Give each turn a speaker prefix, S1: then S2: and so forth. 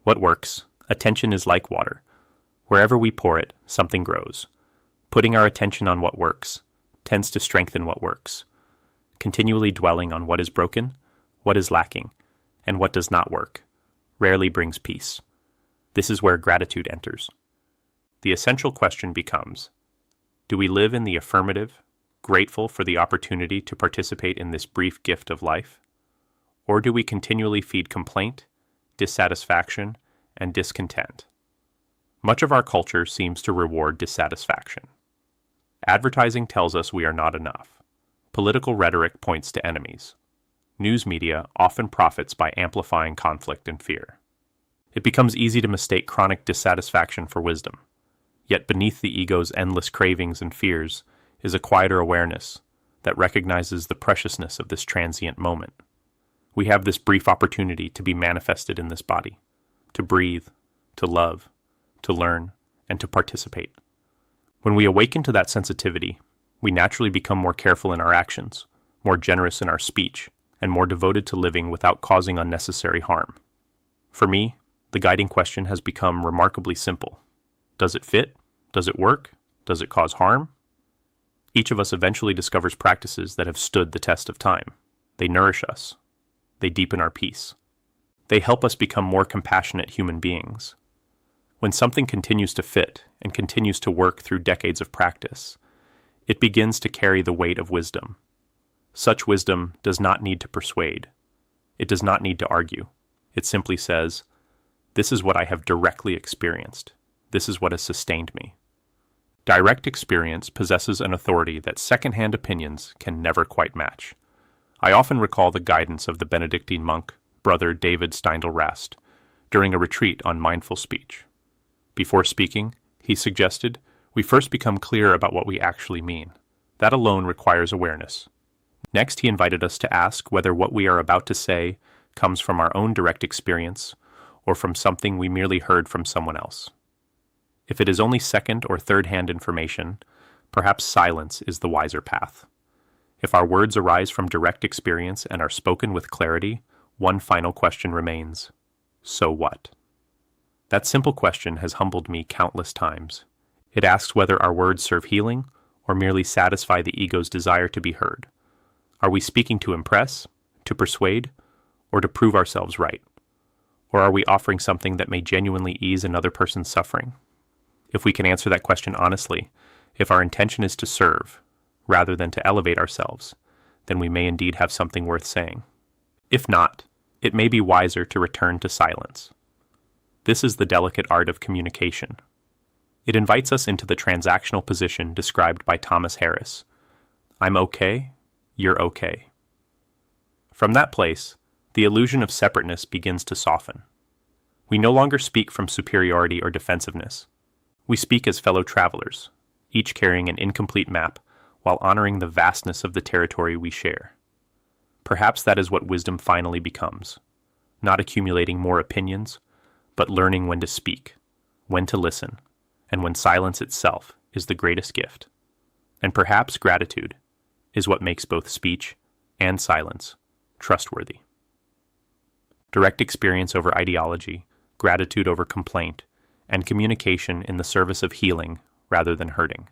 S1: What works? Attention is like water. Wherever we pour it, something grows. Putting our attention on what works tends to strengthen what works. Continually dwelling on what is broken, what is lacking, and what does not work rarely brings peace. This is where gratitude enters. The essential question becomes, do we live in the affirmative, grateful for the opportunity to participate in this brief gift of life? Or do we continually feed complaint, dissatisfaction, and discontent? Much of our culture seems to reward dissatisfaction. Advertising tells us we are not enough. Political rhetoric points to enemies. News media often profits by amplifying conflict and fear. It becomes easy to mistake chronic dissatisfaction for wisdom. Yet beneath the ego's endless cravings and fears is a quieter awareness that recognizes the preciousness of this transient moment. We have this brief opportunity to be manifested in this body, to breathe, to love, to learn, and to participate. When we awaken to that sensitivity, we naturally become more careful in our actions, more generous in our speech, and more devoted to living without causing unnecessary harm. For me, the guiding question has become remarkably simple. Does it fit? Does it work? Does it cause harm? Each of us eventually discovers practices that have stood the test of time. They nourish us. They deepen our peace. They help us become more compassionate human beings. When something continues to fit and continues to work through decades of practice, it begins to carry the weight of wisdom. Such wisdom does not need to persuade. It does not need to argue. It simply says, "This is what I have directly experienced. This is what has sustained me." Direct experience possesses an authority that second-hand opinions can never quite match. I often recall the guidance of the Benedictine monk, Brother David Steindl-Rast, during a retreat on mindful speech. Before speaking, he suggested, we first become clear about what we actually mean. That alone requires awareness. Next, he invited us to ask whether what we are about to say comes from our own direct experience or from something we merely heard from someone else. If it is only second or third-hand information, perhaps silence is the wiser path. If our words arise from direct experience and are spoken with clarity, one final question remains: so what? That simple question has humbled me countless times. It asks whether our words serve healing or merely satisfy the ego's desire to be heard. Are we speaking to impress, to persuade, or to prove ourselves right? Or are we offering something that may genuinely ease another person's suffering? If we can answer that question honestly, if our intention is to serve, rather than to elevate ourselves, then we may indeed have something worth saying. If not, it may be wiser to return to silence. This is the delicate art of communication. It invites us into the transactional position described by Thomas Harris. I'm okay, you're okay. From that place, the illusion of separateness begins to soften. We no longer speak from superiority or defensiveness. We speak as fellow travelers, each carrying an incomplete map while honoring the vastness of the territory we share. Perhaps that is what wisdom finally becomes, not accumulating more opinions, but learning when to speak, when to listen, and when silence itself is the greatest gift. And perhaps gratitude is what makes both speech and silence trustworthy. Direct experience over ideology, gratitude over complaint, and communication in the service of healing rather than hurting.